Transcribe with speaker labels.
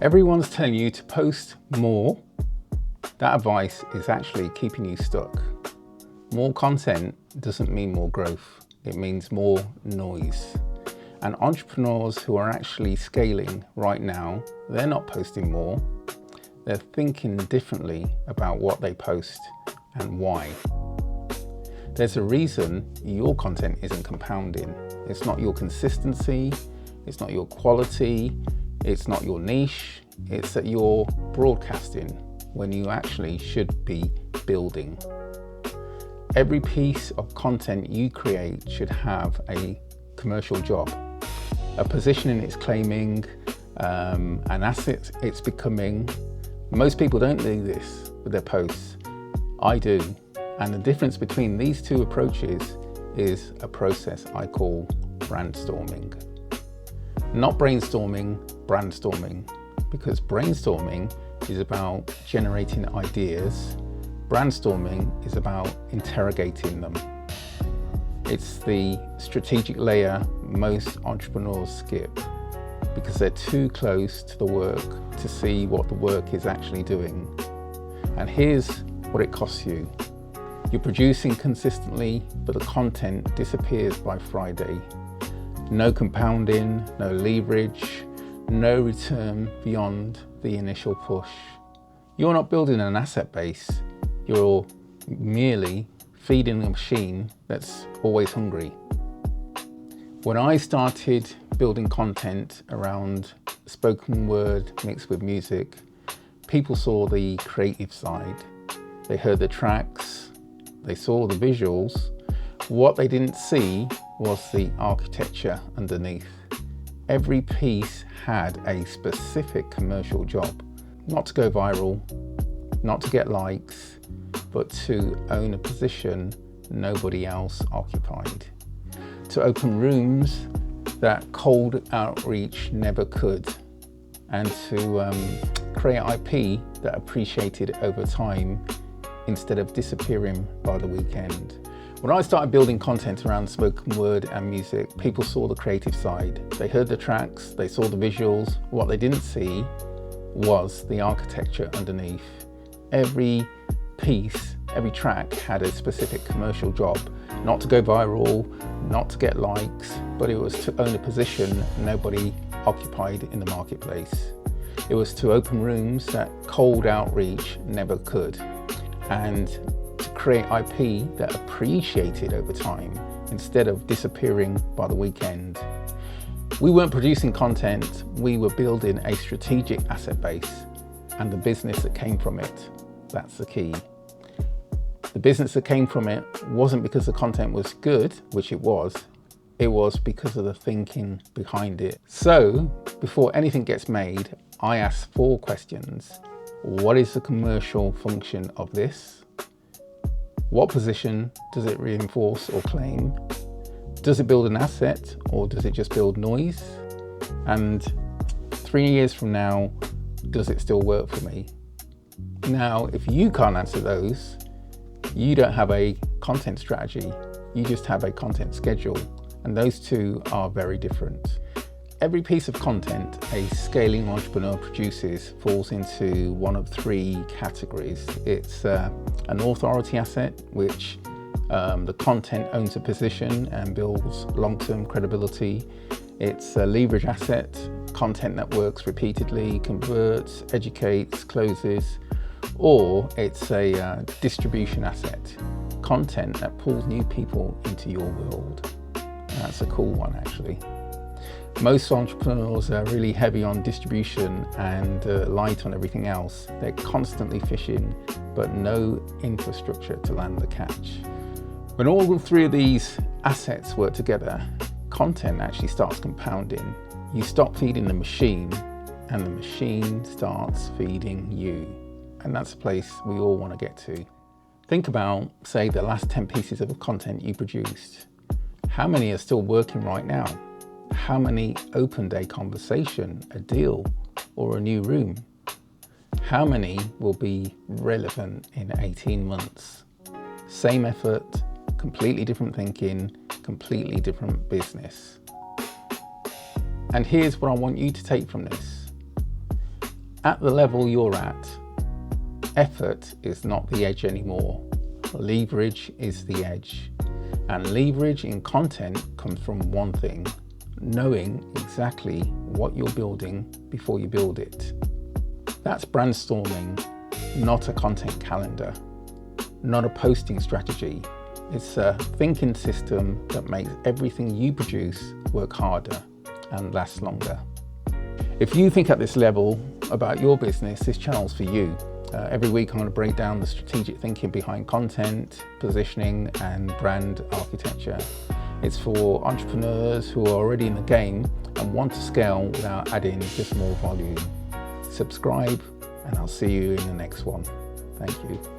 Speaker 1: Everyone's telling you to post more. That advice is actually keeping you stuck. More content doesn't mean more growth. It means more noise. And entrepreneurs who are actually scaling right now, they're not posting more. They're thinking differently about what they post and why. There's a reason your content isn't compounding. It's not your consistency, it's not your quality, it's not your niche, it's that you're broadcasting when you actually should be building. Every piece of content you create should have a commercial job, a positioning it's claiming, an asset it's becoming. Most people don't do this with their posts. I do. And the difference between these two approaches is a process I call brandstorming. Not brainstorming, brandstorming, because brainstorming is about generating ideas. Brandstorming is about interrogating them. It's the strategic layer most entrepreneurs skip because they're too close to the work to see what the work is actually doing. And here's what it costs you. You're producing consistently, but the content disappears by Friday. No compounding, no leverage, no return beyond the initial push. You're not building an asset base, you're merely feeding a machine that's always hungry. When I started building content around spoken word mixed with music, people saw the creative side. They heard the tracks, they saw the visuals. What they didn't see was the architecture underneath. Every piece had a specific commercial job. Not to go viral, not to get likes, but to own a position nobody else occupied. To open rooms that cold outreach never could. And to create IP that appreciated over time instead of disappearing by the weekend. When I started building content around spoken word and music, people saw the creative side. They heard the tracks, they saw the visuals. What they didn't see was the architecture underneath. Every piece, every track had a specific commercial job. Not to go viral, not to get likes, but it was to own a position nobody occupied in the marketplace. It was to open rooms that cold outreach never could. And to create IP that appreciated over time instead of disappearing by the weekend. We weren't producing content, we were building a strategic asset base and the business that came from it. That's the key. The business that came from it wasn't because the content was good, which it was because of the thinking behind it. So before anything gets made, I ask 4 questions. What is the commercial function of this? What position does it reinforce or claim? Does it build an asset or does it just build noise? And 3 years from now, does it still work for me? Now, if you can't answer those, you don't have a content strategy, you just have a content schedule. And those two are very different. Every piece of content a scaling entrepreneur produces falls into one of 3 categories. It's an authority asset, which the content owns a position and builds long-term credibility. It's a leverage asset, content that works repeatedly, converts, educates, closes. Or it's a distribution asset, content that pulls new people into your world. That's a cool one, actually. Most entrepreneurs are really heavy on distribution and light on everything else. They're constantly fishing, but no infrastructure to land the catch. When all 3 of these assets work together, content actually starts compounding. You stop feeding the machine and the machine starts feeding you. And that's a place we all want to get to. Think about, say, the last 10 pieces of content you produced. How many are still working right now? How many opened a conversation, a deal, or a new room? How many will be relevant in 18 months? Same effort, completely different thinking, completely different business. And here's what I want you to take from this. At the level you're at, effort is not the edge anymore. Leverage is the edge. And leverage in content comes from one thing: knowing exactly what you're building before you build it. That's brandstorming, not a content calendar, not a posting strategy. It's a thinking system that makes everything you produce work harder and last longer. If you think at this level about your business, this channel's for you. Every week I'm going to break down the strategic thinking behind content, positioning and brand architecture. It's for entrepreneurs who are already in the game and want to scale without adding just more volume. Subscribe and I'll see you in the next one. Thank you.